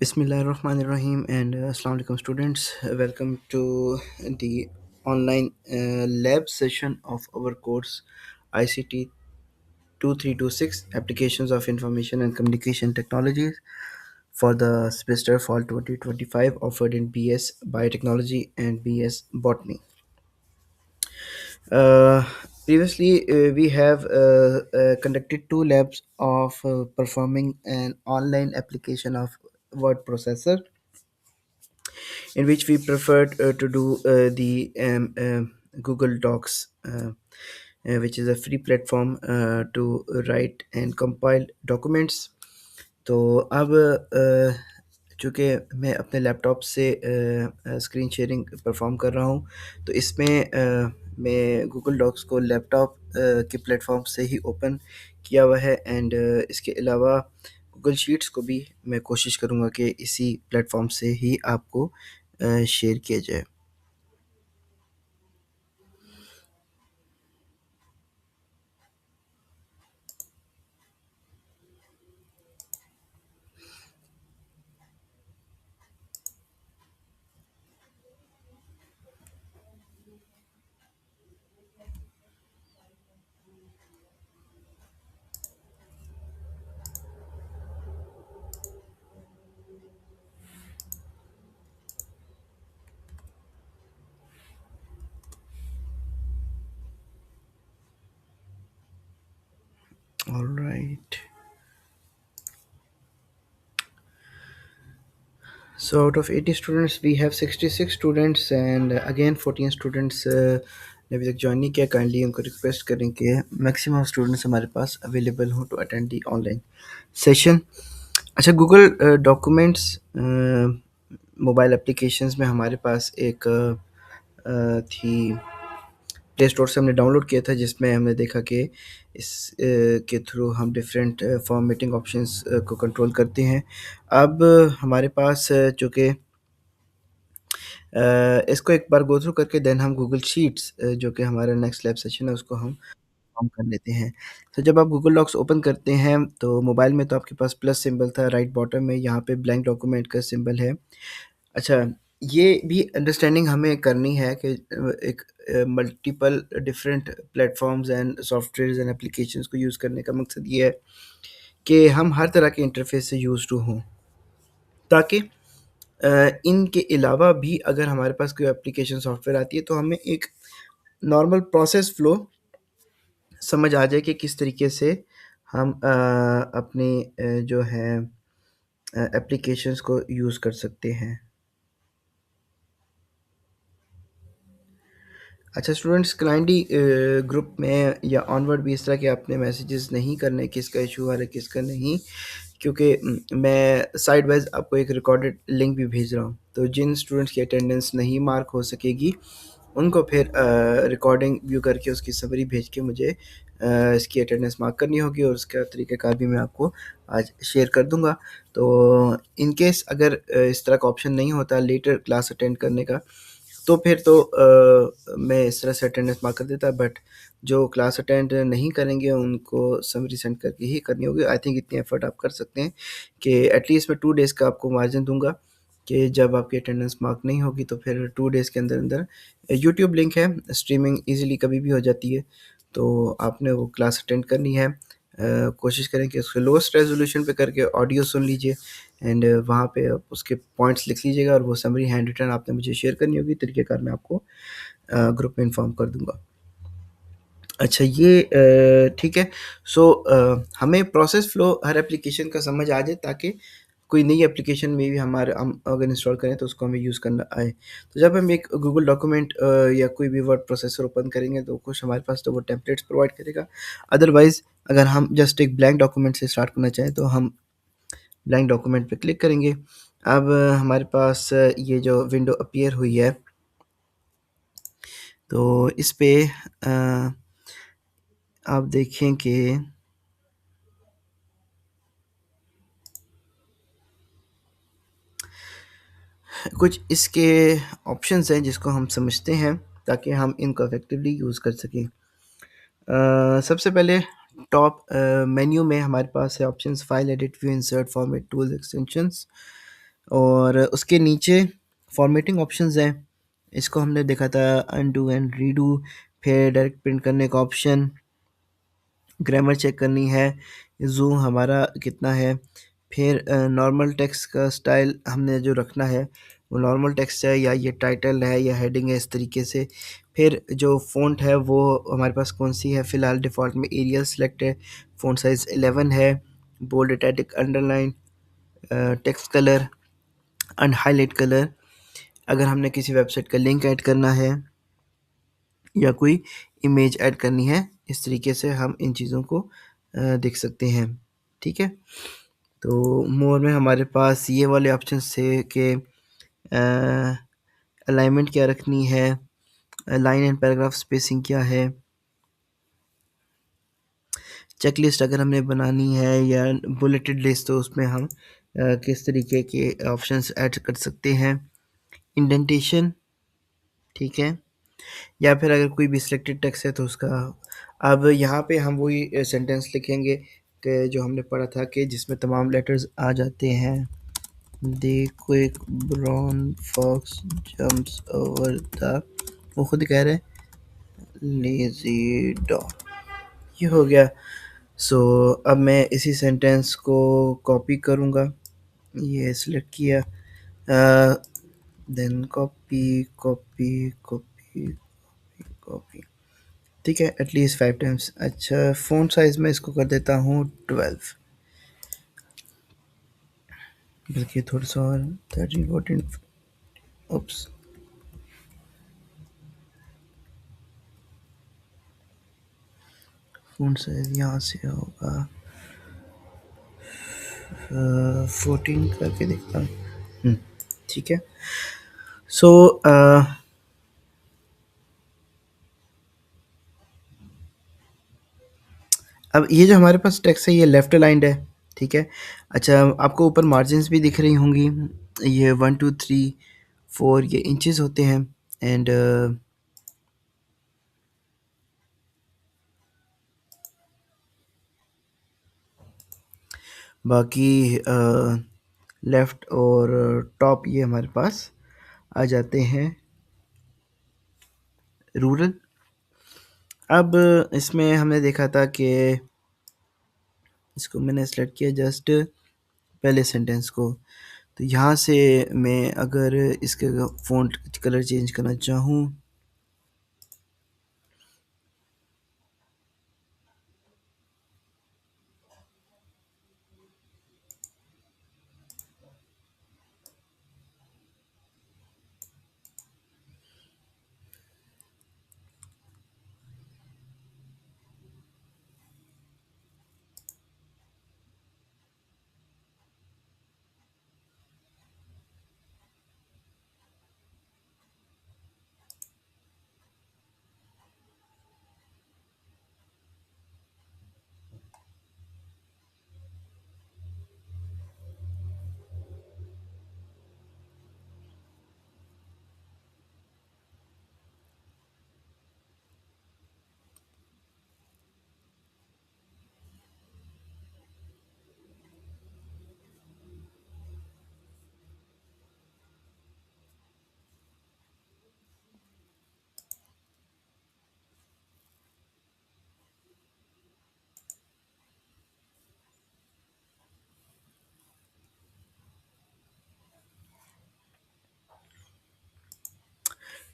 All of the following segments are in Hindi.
Bismillahirrahmanirrahim and Assalamu alaikum students. Welcome to the online lab session of our course ICT 2326 Applications of Information and Communication Technologies for the semester fall 2025 offered in BS Biotechnology and BS Botany. Uh, Previously, we have conducted two labs of performing an online application of word processor in which we preferred to do the Google Docs, which is a free platform to write and compile documents. तो अब चूँकि मैं अपने लैपटॉप से स्क्रीन शेयरिंग परफॉर्म कर रहा हूँ, तो इसमें मैं गूगल डॉक्स को लैपटॉप के प्लेटफॉर्म से ही ओपन किया हुआ है एंड इसके अलावा गूगल शीट्स को भी मैं कोशिश करूँगा कि इसी प्लेटफॉर्म से ही आपको शेयर किया जाए। All right. So out of 80 students, we have 66 students and again 14 students ने अभी तक ज्वाइन नहीं किया। काइंडली उनको रिक्वेस्ट करें कि मैक्सिमम स्टूडेंट्स हमारे पास अवेलेबल हो to attend the online session. अच्छा, गूगल डॉक्यूमेंट्स मोबाइल एप्लीकेशंस में हमारे पास एक थी, प्ले स्टोर से हमने डाउनलोड किया था, जिसमें हमने देखा कि इस के थ्रू हम डिफरेंट फॉर्मेटिंग ऑप्शंस को कंट्रोल करते हैं। अब हमारे पास चूँकि इसको एक बार गो थ्रू करके देन हम गूगल शीट्स जो कि हमारा नेक्स्ट लैब सेशन है उसको हम काम कर लेते हैं। तो जब आप गूगल डॉक्स ओपन करते हैं तो मोबाइल में तो आपके पास प्लस सिंबल था राइट बॉटम में, यहाँ पे ब्लैंक डॉक्यूमेंट का सिंबल है। अच्छा, ये भी अंडरस्टैंडिंग हमें करनी है कि एक multiple different platforms and softwares and applications को यूज़ करने का मकसद ये है कि हम हर तरह के इंटरफेस से यूज़ टू हों, ताकि इनके अलावा भी अगर हमारे पास कोई एप्लीकेशन सॉफ्टवेयर आती है तो हमें एक नॉर्मल प्रोसेस फ्लो समझ आ जाए कि किस तरीके से हम अपने जो है एप्लीकेशंस को यूज़ कर सकते हैं। अच्छा स्टूडेंट्स, काइंडली ग्रुप में या ऑनवर्ड भी इस तरह के आपने मैसेजेस नहीं करने किसका इशू आ रहा है किसका नहीं, क्योंकि मैं साइड वाइज आपको एक रिकॉर्डेड लिंक भी भेज रहा हूँ। तो जिन स्टूडेंट्स की अटेंडेंस नहीं मार्क हो सकेगी उनको फिर रिकॉर्डिंग व्यू करके उसकी समरी भेज के मुझे इसकी अटेंडेंस मार्क करनी होगी और उसका तरीक़ाकार भी मैं आपको आज शेयर कर दूँगा। तो इन केस अगर इस तरह का ऑप्शन नहीं होता लेटर क्लास अटेंड करने का, तो फिर तो मैं इस तरह से अटेंडेंस मार्क कर देता, बट जो क्लास अटेंड नहीं करेंगे उनको समरी सेंड करके ही करनी होगी। आई थिंक इतनी एफर्ट आप कर सकते हैं कि एटलीस्ट मैं 2 डेज़ का आपको मार्जिन दूँगा कि जब आपकी अटेंडेंस मार्क नहीं होगी तो फिर 2 डेज़ के अंदर यूट्यूब लिंक है, स्ट्रीमिंग ईज़िली कभी भी हो जाती है, तो आपने वो क्लास अटेंड करनी है। कोशिश करें कि उसको लोएस्ट रेज़ोल्यूशन पे करके ऑडियो सुन लीजिए एंड वहाँ पे आप उसके पॉइंट्स लिख लीजिएगा और वो समरी हैंड रिटन आपने मुझे शेयर करनी होगी, तरीक़ेकार मैं आपको ग्रुप में इन्फॉर्म कर दूँगा। अच्छा ये ठीक है। सो हमें प्रोसेस फ़्लो हर एप्लीकेशन का समझ आ जाए ताकि कोई नई एप्लीकेशन में भी हमारा हम अगर इंस्टॉल करें तो उसको हमें यूज़ करना आए। तो जब हम एक गूगल डॉक्यूमेंट या कोई भी वर्ड प्रोसेसर ओपन करेंगे तो कुछ हमारे पास तो वो टेम्पलेट्स प्रोवाइड करेगा। अदरवाइज़ अगर हम जस्ट एक ब्लैंक डॉक्यूमेंट से स्टार्ट करना चाहें तो हम ब्लैंक डॉक्यूमेंट पे क्लिक करेंगे। अब हमारे पास ये जो विंडो अपीयर हुई है, तो इस पे आप देखें कि कुछ इसके ऑप्शंस हैं जिसको हम समझते हैं ताकि हम इनको इफेक्टिवली यूज़ कर सकें। सबसे पहले टॉप मेन्यू में हमारे पास है options file, edit, view, insert, format, tools, extensions. और उसके नीचे फॉर्मेटिंग ऑप्शंस हैं। इसको हमने देखा था, अनडू एंड रीडू, फिर डायरेक्ट प्रिंट करने का ऑप्शन, ग्रामर चेक करनी है, ज़ूम हमारा कितना है, फिर नॉर्मल टेक्स्ट का स्टाइल हमने जो रखना है वो नॉर्मल टेक्स्ट है या ये टाइटल है या हेडिंग है, इस तरीके से। फिर जो फ़ॉन्ट है वो हमारे पास कौन सी है, फ़िलहाल डिफ़ॉल्ट में एरियल सेलेक्ट है, फ़ॉन्ट साइज़ 11 है, bold, italic, underline, text colour, unhighlight colour. अगर हमने किसी वेबसाइट का लिंक ऐड करना है या कोई इमेज ऐड करनी है, इस तरीके से हम इन चीज़ों को देख सकते हैं। ठीक है, तो मोर में हमारे पास ये वाले ऑप्शंस थे कि अलाइनमेंट क्या रखनी है, लाइन एंड पैराग्राफ स्पेसिंग क्या है, चेकलिस्ट अगर हमने बनानी है या बुलेटेड लिस्ट तो उसमें हम किस तरीके के ऑप्शंस ऐड कर सकते हैं, इंडेंटेशन, ठीक है, या फिर अगर कोई भी सिलेक्टेड टेक्स्ट है तो उसका। अब यहाँ पे हम वही सेंटेंस लिखेंगे कि जो हमने पढ़ा था कि जिसमें तमाम लेटर्स आ जाते हैं। The quick brown fox jumps over the, वो खुद कह रहे हैं, लेजी डॉग। ये हो गया। सो अब मैं इसी सेंटेंस को कॉपी करूँगा, ये सिलेक्ट किया, then copy copy copy copy, ठीक है, एटलीस्ट 5 टाइम्स। अच्छा, फ़ॉन्ट साइज़ में इसको कर देता हूँ 12, बल्कि थोड़ा सा और 13 14, ओप्स, फ़ॉन्ट साइज़ यहाँ से होगा 14 करके देखता हूँ। ठीक है। सो अब ये जो हमारे पास टेक्स्ट है ये लेफ्ट अलाइंड है, ठीक है। अच्छा, आपको ऊपर मार्जिन्स भी दिख रही होंगी, ये 1 2 3 4 ये इंचेस होते हैं, एंड बाकी लेफ़्ट और टॉप ये हमारे पास आ जाते हैं रूरल। अब इसमें हमने देखा था कि इसको मैंने सेलेक्ट किया जस्ट पहले सेंटेंस को, तो यहाँ से मैं अगर इसके फ़ॉन्ट कलर चेंज करना चाहूँ,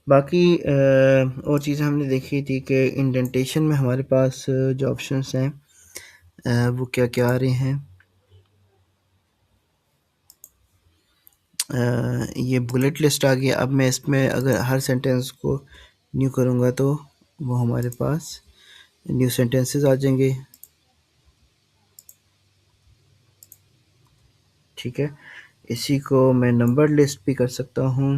बाकी और चीज़ें हमने देखी थी कि इंडेंटेशन में हमारे पास जो ऑप्शंस हैं वो क्या क्या आ रहे हैं। ये बुलेट लिस्ट आ गया। अब मैं इसमें अगर हर सेंटेंस को न्यू करूँगा तो वो हमारे पास न्यू सेंटेंसेस आ जाएंगे, ठीक है। इसी को मैं नंबर लिस्ट भी कर सकता हूँ,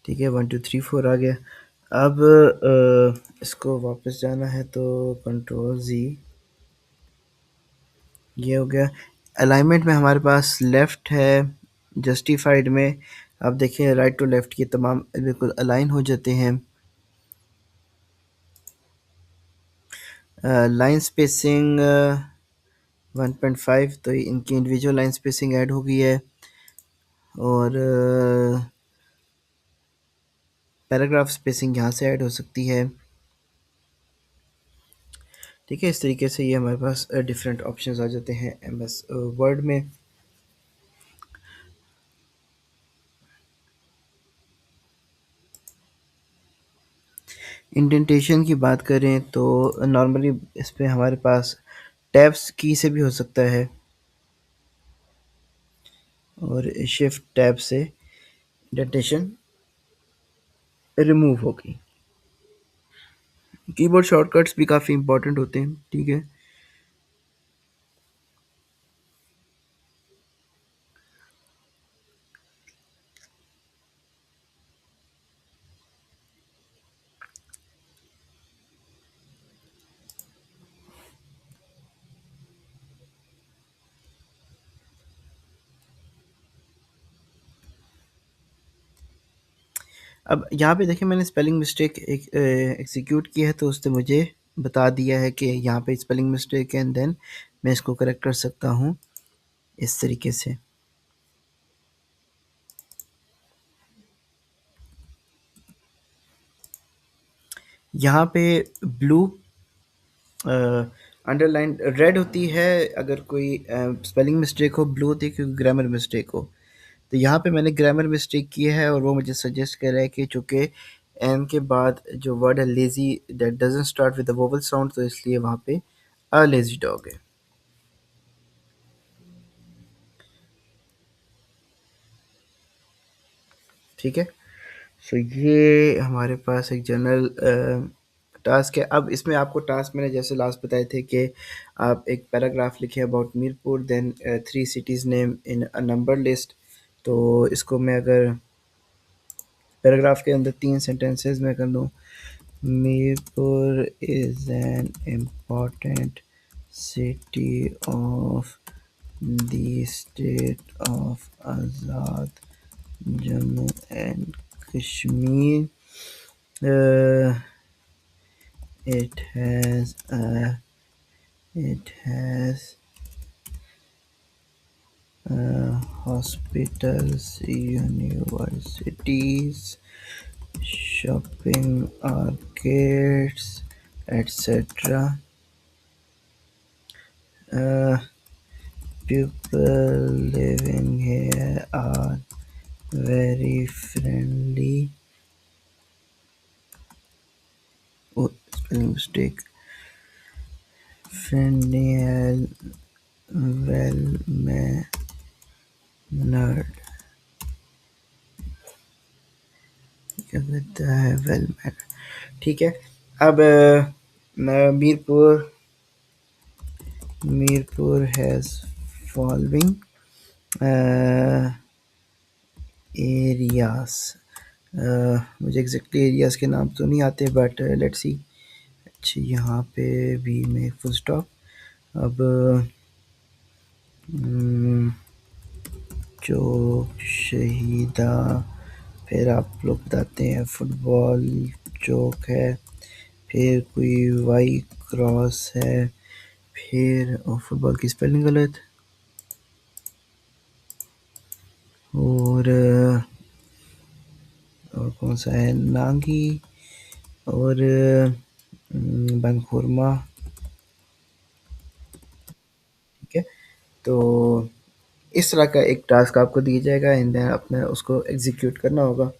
ठीक है। 1 2 3 4 आ गया। अब इसको वापस जाना है तो Ctrl+Z, ये हो गया। अलाइनमेंट में हमारे पास लेफ़्ट है, जस्टिफाइड में आप देखें राइट टू लेफ़्ट ये तमाम बिल्कुल अलाइन हो जाते हैं। लाइन स्पेसिंग 1.5, तो इनकी इंडिविजुअल लाइन स्पेसिंग ऐड हो गई है। और पैराग्राफ स्पेसिंग यहाँ से ऐड हो सकती है। ठीक है, इस तरीके से ये हमारे पास डिफरेंट ऑप्शंस आ जाते हैं एमएस वर्ड में। इंडेंटेशन की बात करें तो नॉर्मली इस पे हमारे पास टैब्स की से भी हो सकता है, और शिफ्ट टैब से इंडेंटेशन रिमूव होगी। कीबोर्ड शॉर्टकट्स भी काफ़ी इंपॉर्टेंट होते हैं। ठीक है, अब यहाँ पे देखिए मैंने स्पेलिंग मिस्टेक एक एग्जीक्यूट की है, तो उसने मुझे बता दिया है कि यहाँ पे स्पेलिंग मिस्टेक है, एंड देन मैं इसको करेक्ट कर सकता हूँ इस तरीके से। यहाँ पे ब्लू अंडरलाइन रेड होती है अगर कोई स्पेलिंग मिस्टेक हो, ब्लू होती है क्योंकि ग्रामर मिस्टेक हो। तो यहाँ पे मैंने ग्रामर मिस्टेक की है, और वो मुझे सजेस्ट कर रहा है कि चूँकि एम के बाद जो वर्ड है lazy that doesn't start with the vowel sound, तो इसलिए वहाँ पे अ लेज़ी डॉग है। ठीक है, सो ये हमारे पास एक जनरल टास्क है। अब इसमें आपको टास्क मैंने जैसे लास्ट बताए थे कि आप एक पैराग्राफ लिखें about Mirpur, then 3 cities name in a number list. तो इसको मैं अगर पैराग्राफ के अंदर 3 sentences में कर दूँ, Mirpur is an important city of the state of Azad Jammu and Kashmir. Uh, it has it has hospitals, universities, shopping arcades, etc. Uh, People living here are very friendly. Oh, spelling mistake. Friendly and well mannered. क्या कहता है वेल मैनर्ड। ठीक है, अब Mirpur Mirpur has following areas. मुझे एग्जैक्टली एरियाज के नाम तो नहीं आते, बट लेट्स सी। अच्छा, यहाँ पे भी मैं फुल स्टॉप। अब हम्म, चौक शहीदा, फिर आप लोग बताते हैं फुटबॉल चौक है, फिर कोई वाई क्रॉस है, फिर फुटबॉल की स्पेलिंग गलत, और और कौन सा है नांगी, और बनखुरमा। ठीक है, तो इस तरह का एक टास्क आपको दिया जाएगा, एंड देन अपने उसको एग्जीक्यूट करना होगा।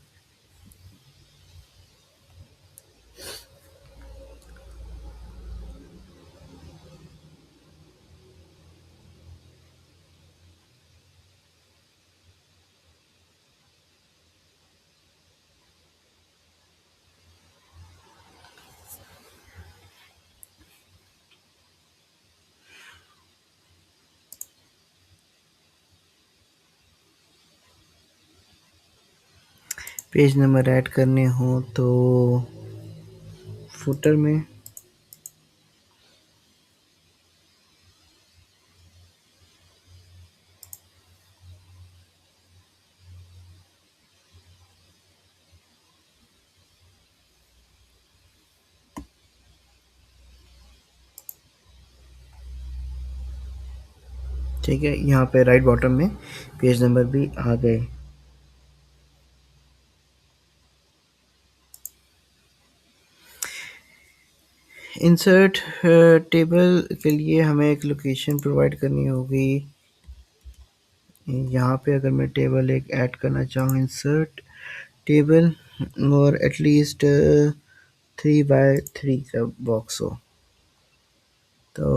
पेज नंबर ऐड करने हो तो फुटर में ठीक है, यहाँ पे राइट बॉटम में पेज नंबर भी आ गए। इंसर्ट टेबल के लिए हमें एक लोकेशन प्रोवाइड करनी होगी। यहाँ पे अगर मैं टेबल एक ऐड करना चाहूँ, इंसर्ट टेबल, और एटलीस्ट 3 बाय 3 का बॉक्स हो, तो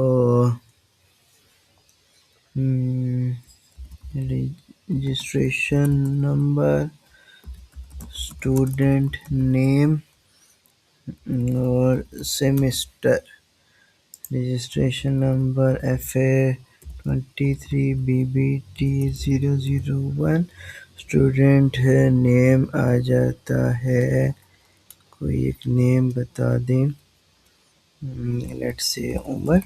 रजिस्ट्रेशन नंबर, स्टूडेंट नेम और semester. Registration number FA23BBT001। Student name आ जाता है, कोई एक नेम बता दें, लेट्स से उमर।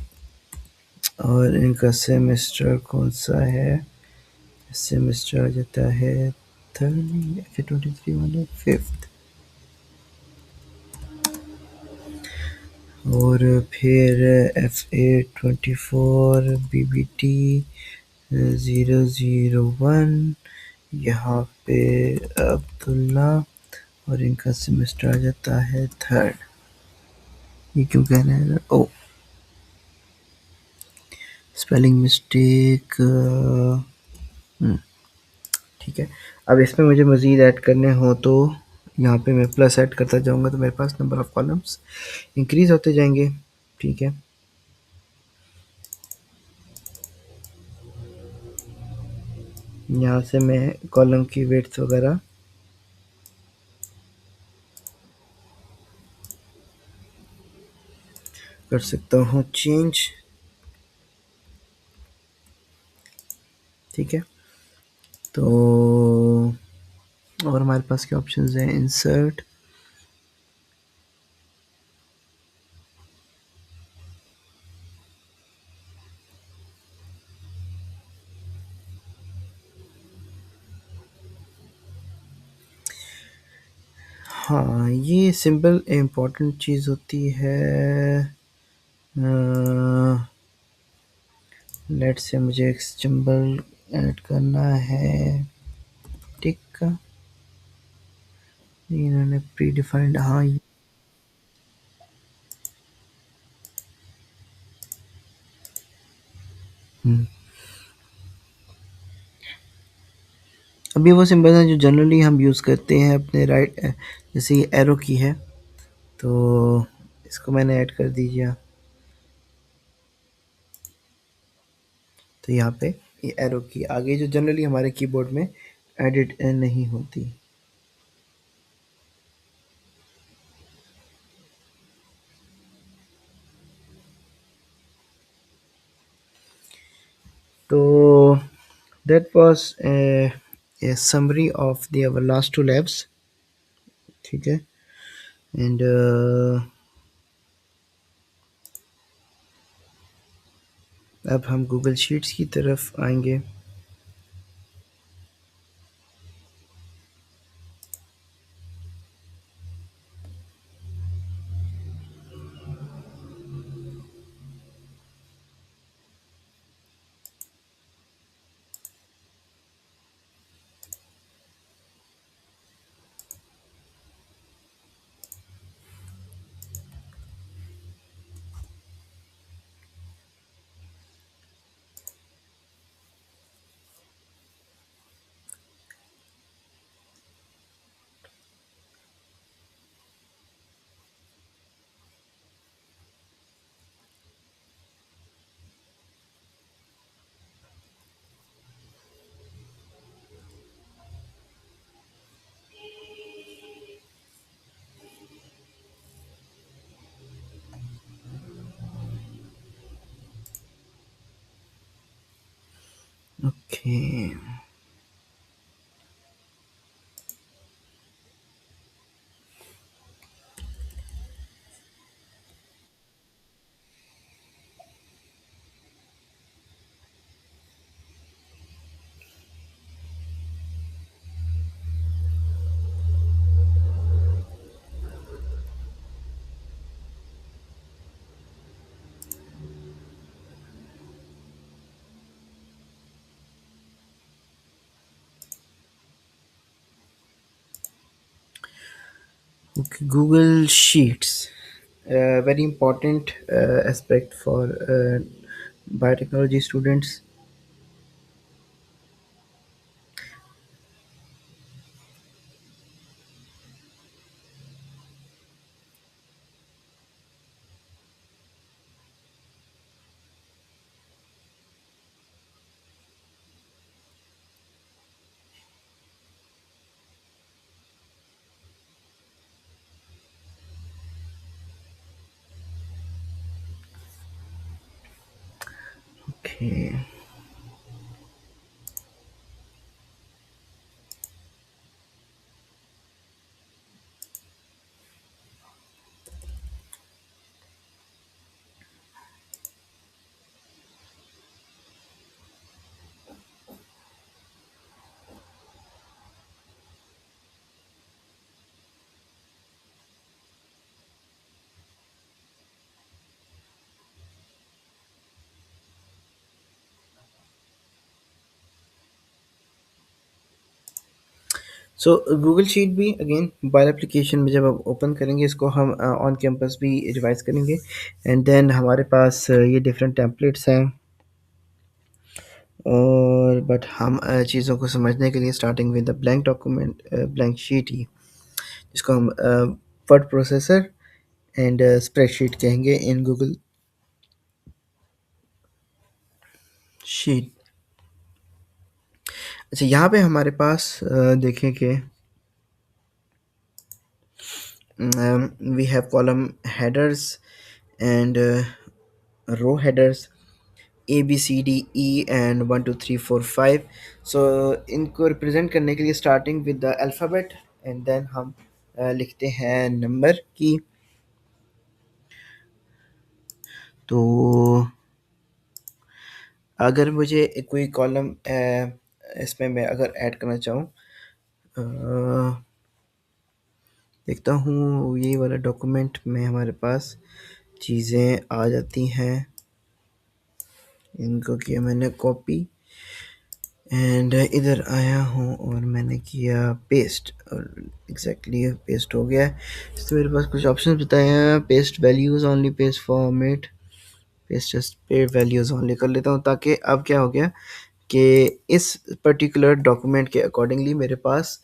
और इनका सेमेस्टर कौन सा है, सेमेस्टर आ जाता है थर्ड, FA23 वाला फिफ्थ। और फिर FA24BBT001, यहाँ पे अब्दुल्ला, और इनका सेमेस्टर आ जाता है थर्ड। ये क्यों कह रहे हैं? ओ, स्पेलिंग मिस्टेक। ठीक है, अब इसमें मुझे मज़ीद ऐड करने हो तो यहाँ पे मैं प्लस ऐड करता जाऊँगा, तो मेरे पास नंबर ऑफ़ कॉलम्स इंक्रीज़ होते जाएंगे। ठीक है, यहाँ से मैं कॉलम की वेट्स वगैरह कर सकता हूँ चेंज। ठीक है, तो और हमारे पास क्या ऑप्शंस हैं? इंसर्ट, हाँ ये सिंपल इम्पोर्टेंट चीज़ होती है। लेट से मुझे एक सिंबल ऐड करना है, टिक का, इन्होंने प्री डिफाइंड, हाँ हम्म। अब ये वो सिंबल हैं जो जनरली हम यूज़ करते हैं अपने राइट, जैसे ये एरो की है, तो इसको मैंने ऐड कर दीजिए। तो यहाँ पे ये एरो की आगे जो जनरली हमारे कीबोर्ड में एडिट नहीं होती। तो that was a summary of the our last two labs। ठीक है, एंड अब हम गूगल शीट्स की तरफ आएंगे। Okay, Okay, Google Sheets, very important aspect for biotechnology students. Okay. So Google sheet भी अगेन मोबाइल एप्लीकेशन में जब आप ओपन करेंगे इसको हम ऑन कैंपस भी रिवाइज करेंगे एंड देन हमारे पास ये डिफरेंट टेम्पलेट्स हैं और बट हम चीज़ों को समझने के लिए starting with the blank document blank sheet ही जिसको हम वर्ड प्रोसेसर एंड स्प्रेडशीट कहेंगे इन गूगल शीट। अच्छा यहाँ पे हमारे पास देखें कि we have column headers and row headers A B C D E and 1 2 3 4 5। so इनको रिप्रेजेंट करने के लिए starting with the alphabet and then हम लिखते हैं नंबर की। तो अगर मुझे कोई कॉलम इसमें मैं अगर ऐड करना चाहूँ देखता हूँ ये वाला डॉक्यूमेंट में हमारे पास चीज़ें आ जाती हैं इनको किया मैंने कॉपी एंड इधर आया हूँ और मैंने किया पेस्ट और एग्जैक्टली पेस्ट हो गया है। तो मेरे पास कुछ ऑप्शन बताए हैं paste values only paste format paste just पे वैल्यूज़ ओनली कर लेता हूँ ताकि अब क्या हो गया कि इस पर्टिकुलर डॉक्यूमेंट के अकॉर्डिंगली मेरे पास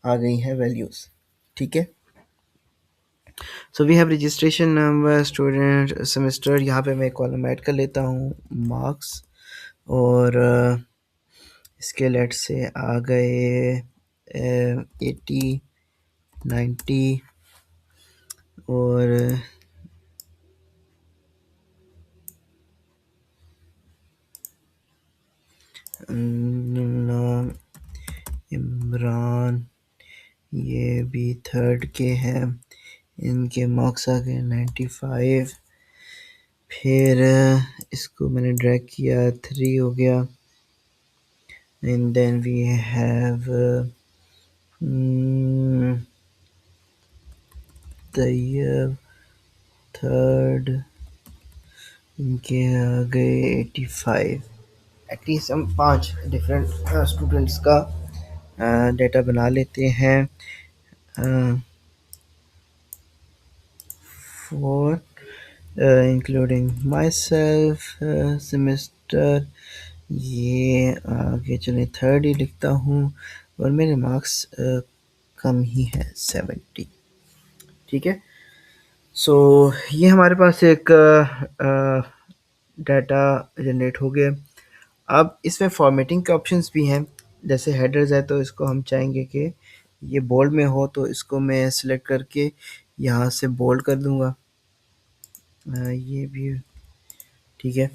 आ गई हैं वैल्यूज़। ठीक है so we have registration number student semester यहाँ पे मैं कॉलम ऐड कर लेता हूँ मार्क्स और इसके लेट से आ गए 80 90 और नाम इमरान ये भी थर्ड के हैं इनके मार्क्स आ गए 95। फिर इसको मैंने ड्रैग किया 3 हो गया and then we have Tayyab third इनके आ गए 85। एटलीस्ट हम 5 डिफरेंट स्टूडेंट्स का डेटा बना लेते हैं for including myself semester ये आगे चले थर्ड ही लिखता हूँ और मेरे मार्क्स कम ही है 70। ठीक है सो ये हमारे पास एक डाटा जनरेट हो गया। अब इसमें फॉर्मेटिंग के ऑप्शंस भी हैं जैसे हेडर्स है तो इसको हम चाहेंगे कि ये बोल्ड में हो तो इसको मैं सिलेक्ट करके यहाँ से बोल्ड कर दूंगा ये भी ठीक है।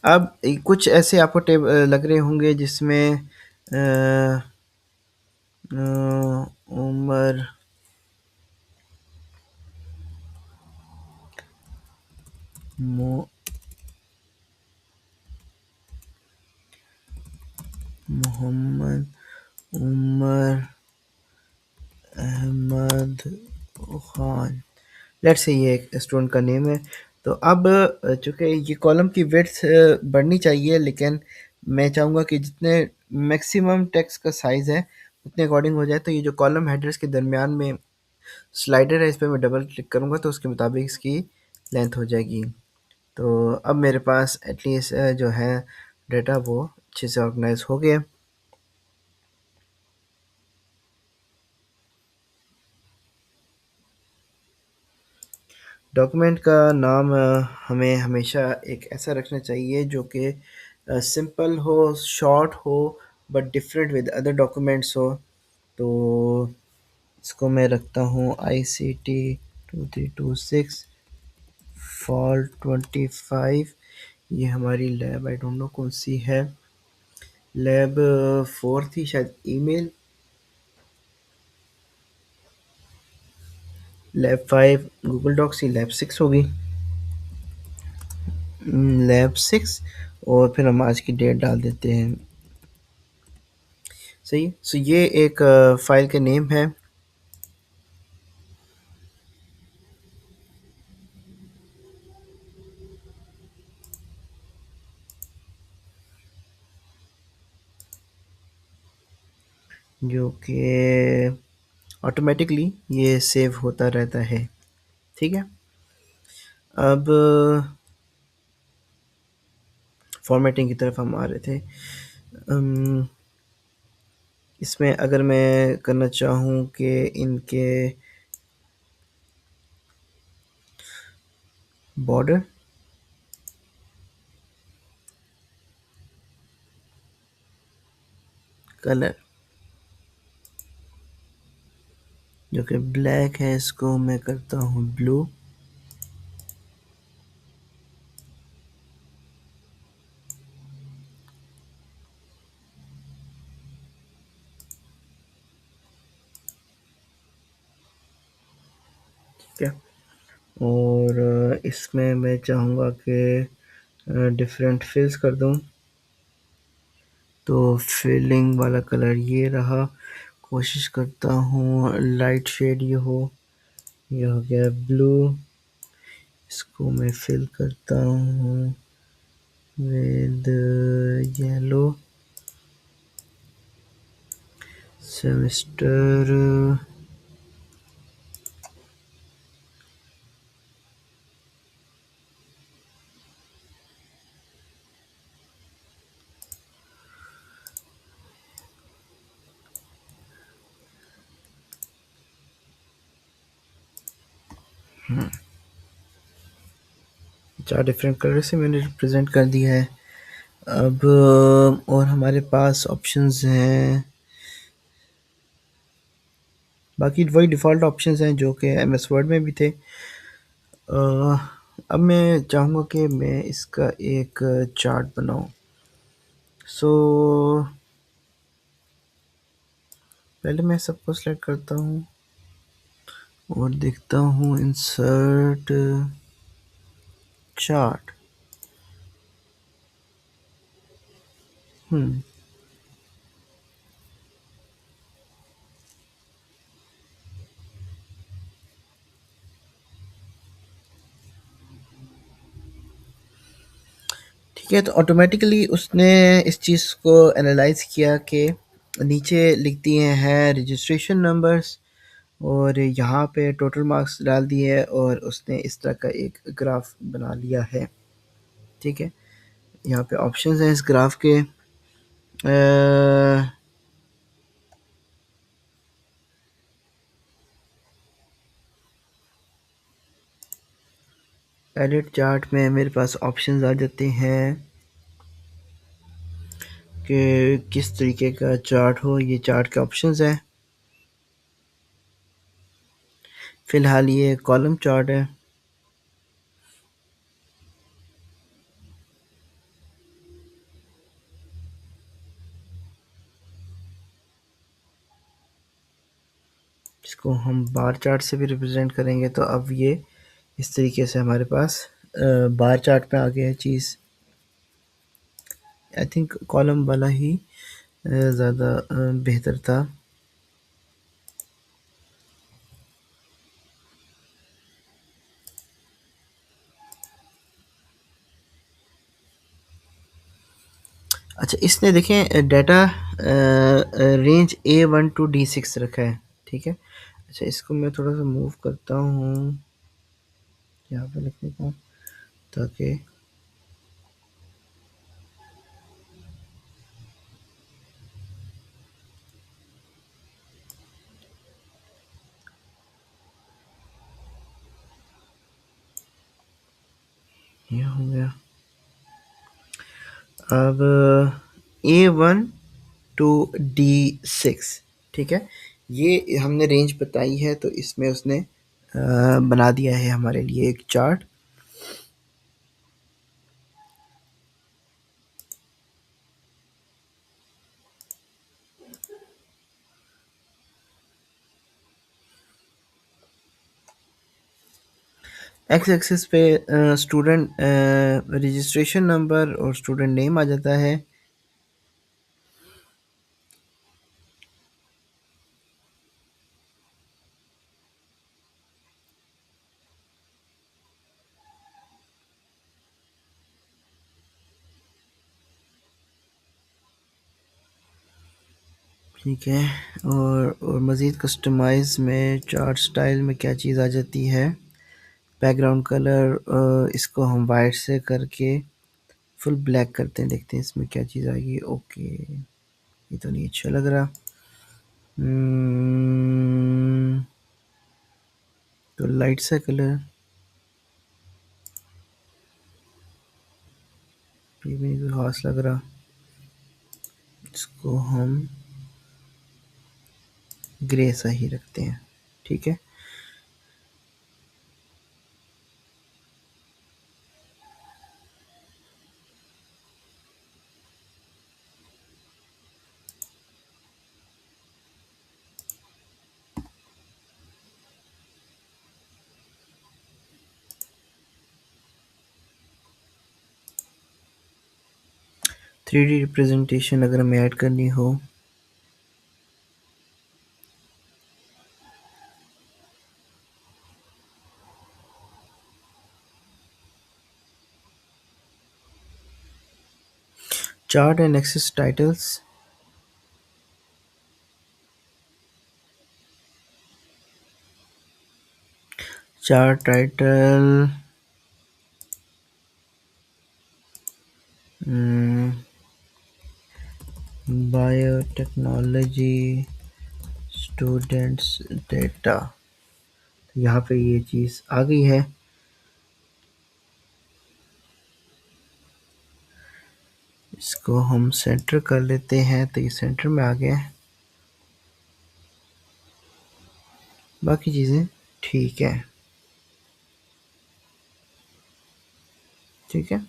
अब कुछ ऐसे आपको टेब लग रहे होंगे जिसमें उमर मो- मोहम्मद उमर अहमद खान लेट्स से ये एक स्टूडेंट का नेम है। तो अब चूँकि ये कॉलम की विड्थ बढ़नी चाहिए लेकिन मैं चाहूँगा कि जितने मैक्सिमम टेक्स्ट का साइज़ है इतने अकॉर्डिंग हो जाए तो ये जो कॉलम हेडर्स के दरमियान में स्लाइडर है, इस पर मैं डबल क्लिक करूँगा तो उसके मुताबिक इसकी लेंथ हो जाएगी। तो अब मेरे पास एटलीस्ट जो है डेटा वो अच्छे से ऑर्गेनाइज हो गया। डॉक्यूमेंट का नाम हमें हमेशा एक ऐसा रखना चाहिए जो कि सिंपल हो, शॉर्ट हो, but different with other documents हो। तो इसको मैं रखता हूँ ICT 2326 Fall 25। ये हमारी लैब आई डोंट नो कौन सी है, लैब 4 थी शायद। ईमेल लैब 5 गूगल डॉक्स, ये लैब 6 होगी। लैब 6 और फिर हम आज की डेट डाल देते हैं। सही। सो ये एक फाइल का नेम है। जो कि ऑटोमेटिकली ये सेव होता रहता है। ठीक है। अब फॉर्मेटिंग की तरफ हम आ रहे थे। अम, इसमें अगर मैं करना चाहूँ कि इनके बॉर्डर कलर जो कि ब्लैक है, इसको मैं करता हूँ ब्लू। ठीक है। और इसमें मैं चाहूँगा कि डिफरेंट फिल्स कर दूँ। तो फिलिंग वाला कलर ये रहा। कोशिश करता हूँ लाइट शेड ये हो गया ब्लू। इसको मैं फिल करता हूँ विद येलो। सेमेस्टर चार डिफरेंट कलर से मैंने रिप्रेजेंट कर दिया है। अब और हमारे पास ऑप्शंस हैं, बाकी वही डिफ़ॉल्ट ऑप्शंस हैं जो कि MS वर्ड में भी थे। अब मैं चाहूँगा कि मैं इसका एक चार्ट बनाऊँ। सो पहले मैं सबको सेलेक्ट करता हूँ और देखता हूँ इंसर्ट चार्ट। हम्म ठीक है। तो ऑटोमेटिकली उसने इस चीज़ को एनालाइज किया कि नीचे लिख दिए हैं रजिस्ट्रेशन नंबर्स और यहाँ पे टोटल मार्क्स डाल दिए हैं और उसने इस तरह का एक ग्राफ बना लिया है। ठीक है। यहाँ पे ऑप्शंस हैं इस ग्राफ के। एडिट चार्ट में मेरे पास ऑप्शंस आ जाते हैं कि किस तरीके का चार्ट हो। ये चार्ट के ऑप्शंस हैं। फ़िलहाल ये कॉलम चार्ट है। इसको हम बार चार्ट से भी रिप्रेजेंट करेंगे तो अब ये इस तरीके से हमारे पास बार चार्ट में आ गया है चीज़। आई थिंक कॉलम वाला ही ज़्यादा बेहतर था। अच्छा, इसने देखें data range A1 to D6 रखा है, ठीक है। अच्छा, इसको मैं थोड़ा सा मूव करता हूँ यहाँ पे लिखने का, ताकि ये हो गया। अब A1 to D6, ठीक है। ये हमने रेंज बताई है, तो इसमें उसने बना दिया है हमारे लिए एक चार्ट। एक्स एक्सिस पे स्टूडेंट रजिस्ट्रेशन नंबर और स्टूडेंट नेम आ जाता है। ठीक है। और मज़ीद कस्टमाइज़ में चार्ट स्टाइल में क्या चीज़ आ जाती है, बैकग्राउंड कलर इसको हम वाइट से करके फुल ब्लैक करते हैं, देखते हैं इसमें क्या चीज़ आएगी। ओके, ये तो नहीं अच्छा लग रहा। हम्म, तो लाइट सा कलर, ये भी नहीं कोई खास लग रहा। इसको हम ग्रे सा ही रखते हैं, ठीक है। 3D रिप्रेजेंटेशन अगर हमें ऐड करनी हो, chart and axis titles, chart title biotechnology students data. यहाँ पे ये चीज़ आ गई है। इसको हम सेंटर कर लेते हैं, तो ये सेंटर में आ गया है। बाकी चीज़ें ठीक है, ठीक है।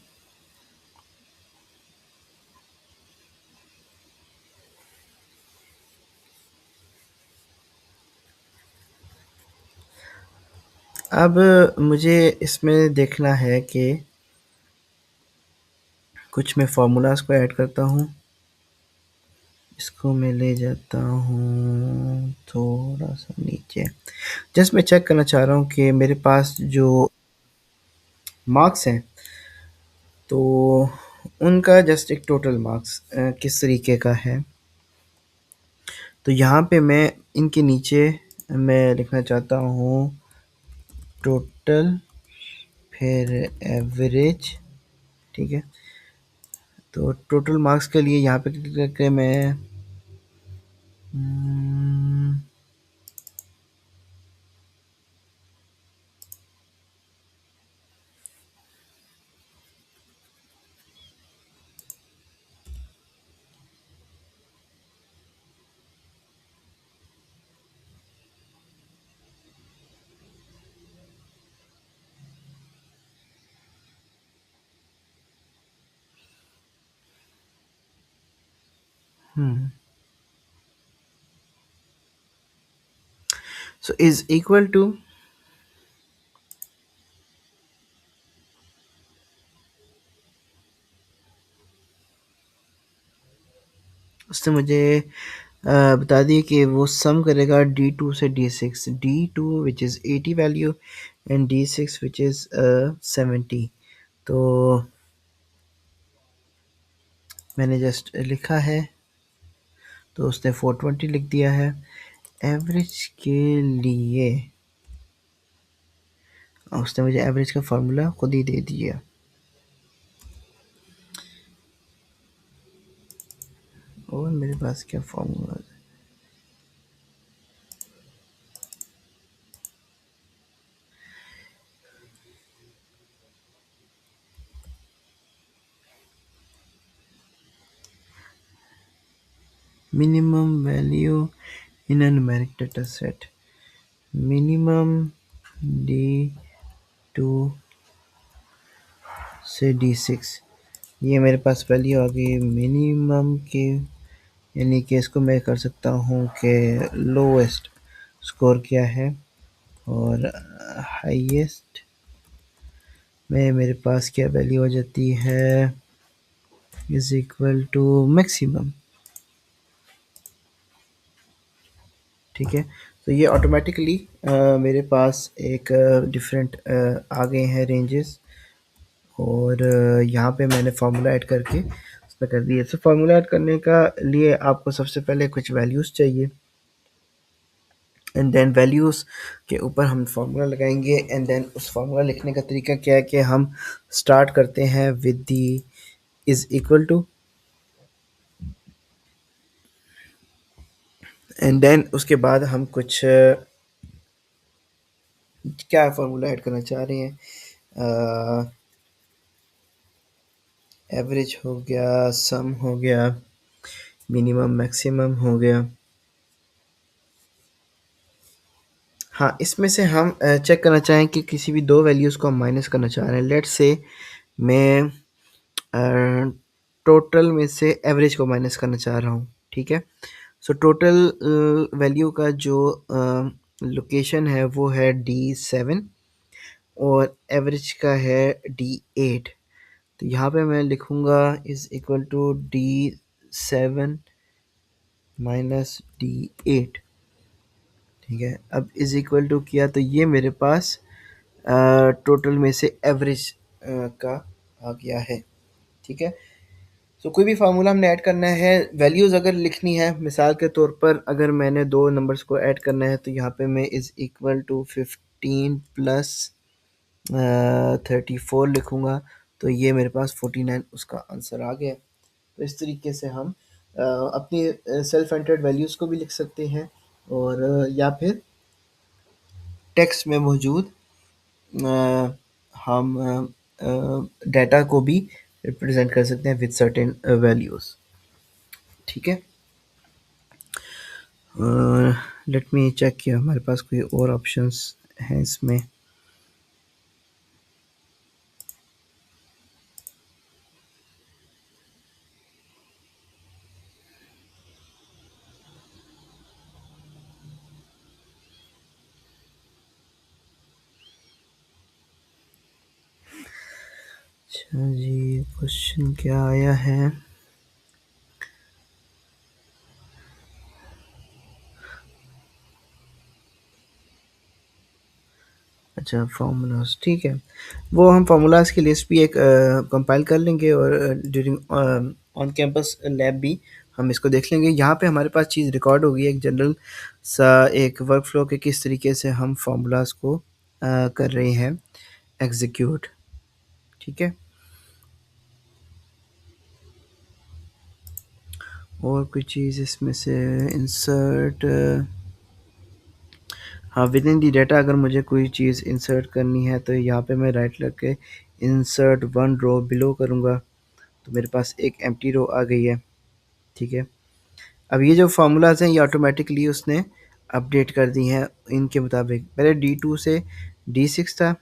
अब मुझे इसमें देखना है कि कुछ मैं फार्मूलाज़ को ऐड करता हूँ। इसको मैं ले जाता हूँ थोड़ा सा नीचे। जस्ट मैं चेक करना चाह रहा हूँ कि मेरे पास जो मार्क्स हैं, तो उनका जस्ट एक टोटल मार्क्स किस तरीके का है। तो यहाँ पे मैं इनके नीचे मैं लिखना चाहता हूँ टोटल, फिर एवरेज, ठीक है। तो टोटल मार्क्स के लिए यहाँ पे क्लिक करके मैं हम्म, so is equal to, उसने मुझे बता दिए कि वो सम करेगा D2 से D6, D2 which is 80 value and D6 which is 70। तो मैंने जस्ट लिखा है तो उसने 420 लिख दिया है। एवरेज के लिए उसने मुझे एवरेज का फार्मूला खुद ही दे दिया। और मेरे पास क्या फार्मूला है? Minimum value in a numeric data set, minimum D2 से D6। ये मेरे पास वैल्यू आ गई मिनिमम की, यानी कि इसको मैं कर सकता हूँ कि लोएस्ट स्कोर क्या है, और हाईएस्ट में मेरे पास क्या वैल्यू आ जाती है, इज इक्वल टू मैक्सिमम। ठीक है, तो ये ऑटोमेटिकली मेरे पास एक डिफरेंट आ गए हैं रेंजेस, और यहाँ पे मैंने फार्मूला ऐड करके उसमें कर दिया। तो फार्मूला ऐड करने का लिए आपको सबसे पहले कुछ वैल्यूज़ चाहिए, एंड देन वैल्यूज़ के ऊपर हम फार्मूला लगाएंगे, एंड देन उस फार्मूला लिखने का तरीका क्या है कि हम स्टार्ट करते हैं with the is equal to, and then उसके बाद हम कुछ क्या फार्मूला ऐड करना चाह रहे हैं, एवरेज हो गया, सम हो गया, मिनिमम मैक्सिमम हो गया। हाँ, इसमें से हम चेक करना चाहें कि किसी भी दो वैल्यूज़ को हम माइनस करना चाह रहे हैं। लेट्स से मैं टोटल में से एवरेज को माइनस करना चाह रहा हूँ। ठीक है, सो टोटल वैल्यू का जो लोकेशन है वो है D7, और एवरेज का है D8। तो यहाँ पे मैं लिखूँगा is equal to D7 minus D8। ठीक है, अब इज़ इक्वल टू किया तो ये मेरे पास टोटल में से एवरेज का आ गया है। ठीक है, सो कोई भी फार्मूला हमने ऐड करना है, वैल्यूज़ अगर लिखनी है, मिसाल के तौर पर अगर मैंने दो नंबर्स को ऐड करना है तो यहाँ पे मैं इज़ इक्वल टू 15 प्लस 34 लिखूँगा, तो ये मेरे पास 49 उसका आंसर आ गया। तो इस तरीके से हम अपनी सेल्फ एंटर्ड वैल्यूज़ को भी लिख सकते हैं, और या फिर टेक्स्ट में मौजूद अ, हम डाटा को भी रिप्रेजेंट कर सकते हैं विद सर्टेन वैल्यूज़। ठीक है, लेट मी चेक किया हमारे पास कोई और ऑप्शंस हैं इसमें। अच्छा जी, क्वेश्चन क्या आया है? अच्छा, फार्मूलाज, ठीक है, वो हम फार्मूलाज की लिस्ट भी एक कंपाइल कर लेंगे, और ड्यूरिंग ऑन कैंपस लैब भी हम इसको देख लेंगे। यहाँ पे हमारे पास चीज़ रिकॉर्ड होगी, एक जनरल सा एक वर्क फ्लो के किस तरीके से हम फार्मूलाज को कर रहे हैं एग्जीक्यूट। ठीक है, और कोई चीज़ इसमें से इंसर्ट, हाँ, विद इन दी डाटा अगर मुझे कोई चीज़ इंसर्ट करनी है तो यहाँ पे मैं राइट लग के इंसर्ट वन रो बिलो करूँगा, तो मेरे पास एक एम्प्टी रो आ गई है। ठीक है, अब ये जो फार्मूलाज हैं ये ऑटोमेटिकली उसने अपडेट कर दी हैं इनके मुताबिक। पहले D2 से D6 था,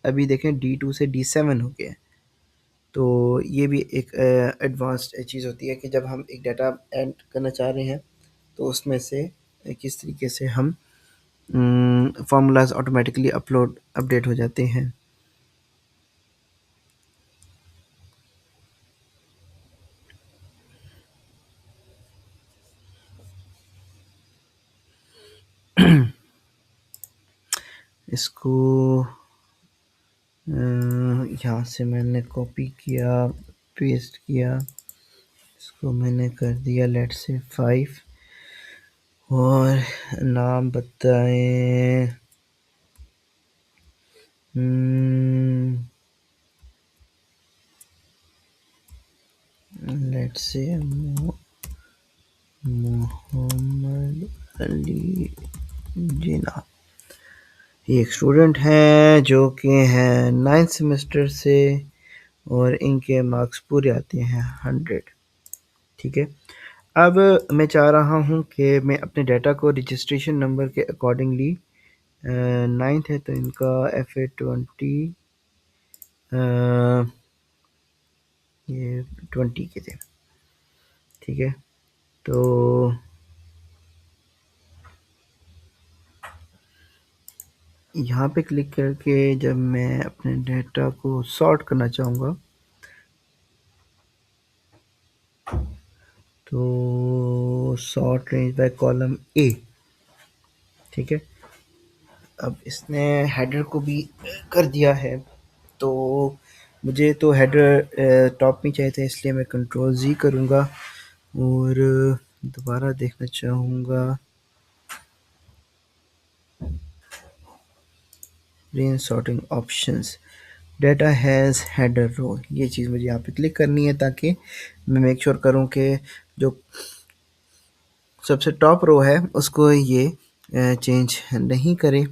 अभी देखें D2 से D7 हो गया। तो ये भी एक एडवांस्ड चीज़ होती है कि जब हम एक डाटा ऐड करना चाह रहे हैं तो उसमें से किस तरीके से हम फार्मूलाज ऑटोमेटिकली अपडेट हो जाते हैं। इसको यहाँ से मैंने कॉपी किया, पेस्ट किया, इसको मैंने कर दिया लेट्स से 5, और नाम बताएं। लेट्स से मोहम्मद अली जिना। ये एक स्टूडेंट हैं जो कि हैं 9th सेमेस्टर से, और इनके मार्क्स पूरे आते हैं 100। ठीक है। अब मैं चाह रहा हूँ कि मैं अपने डाटा को रजिस्ट्रेशन नंबर के अकॉर्डिंगली, 9th है तो इनका FA20 ये 20 के थे। ठीक है। तो यहाँ पे क्लिक करके जब मैं अपने डाटा को सॉर्ट करना चाहूँगा तो sort range by column A. ठीक है। अब इसने हेडर को भी कर दिया है, तो मुझे तो हेडर टॉप में चाहिए था, इसलिए मैं कंट्रोल जी करूँगा और दोबारा देखना चाहूँगा। Range sorting options, data has header row, ये चीज़ मुझे यहाँ पे क्लिक करनी है ताकि मैं मेक श्योर करूँ कि जो सबसे टॉप रो है उसको ये चेंज नहीं करे।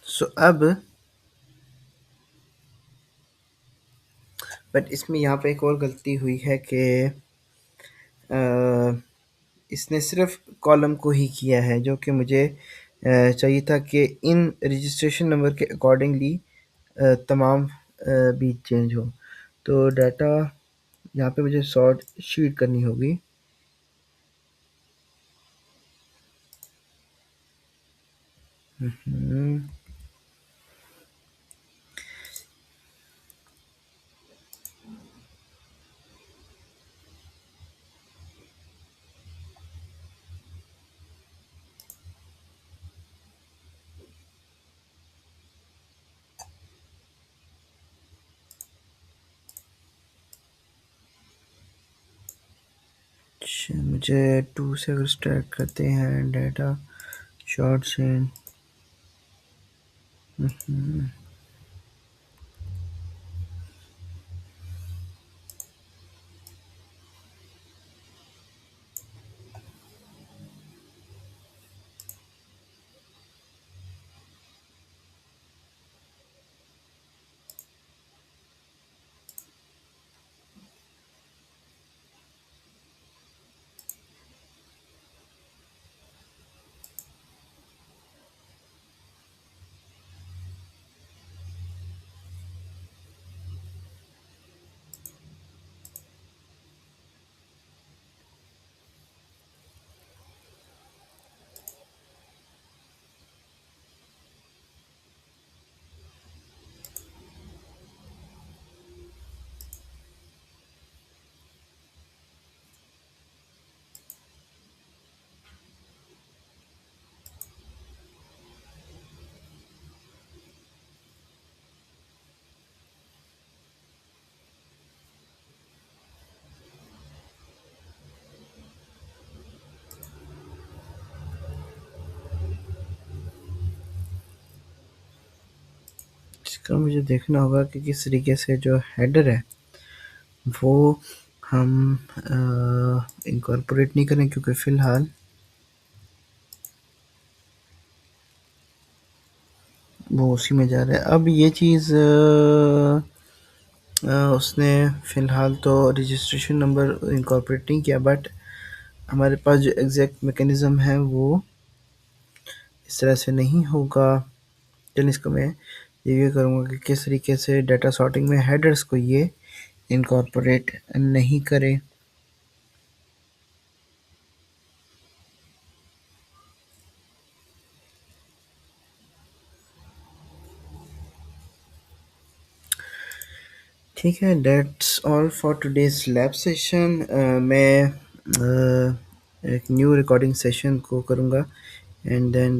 सो अब बट इसमें यहाँ पे एक और गलती हुई है कि इसने सिर्फ कॉलम को ही किया है, जो कि मुझे चाहिए था कि इन रजिस्ट्रेशन नंबर के अकॉर्डिंगली तमाम भी चेंज हो। तो डाटा यहाँ पे मुझे सॉर्ट शीट करनी होगी। हम्म, अच्छा, मुझे 2 से अगर स्टार्ट करते हैं डाटा शॉर्ट से। इसका मुझे देखना होगा कि किस तरीके से जो हेडर है वो हम इनकॉर्पोरेट नहीं करें, क्योंकि फ़िलहाल वो उसी में जा रहा है। अब ये चीज़ उसने फ़िलहाल तो रजिस्ट्रेशन नंबर इनकॉर्पोरेट नहीं किया, बट हमारे पास जो एग्जैक्ट मैकेनिज़्म है वो इस तरह से नहीं होगा। चलिए इसको मैं रिव्यू करूँगा कि किस तरीके से डाटा सॉर्टिंग में हेडर्स को ये इनकॉर्पोरेट नहीं करे। ठीक है, that's all for today's lab session. मैं एक न्यू रिकॉर्डिंग सेशन को करूँगा एंड देन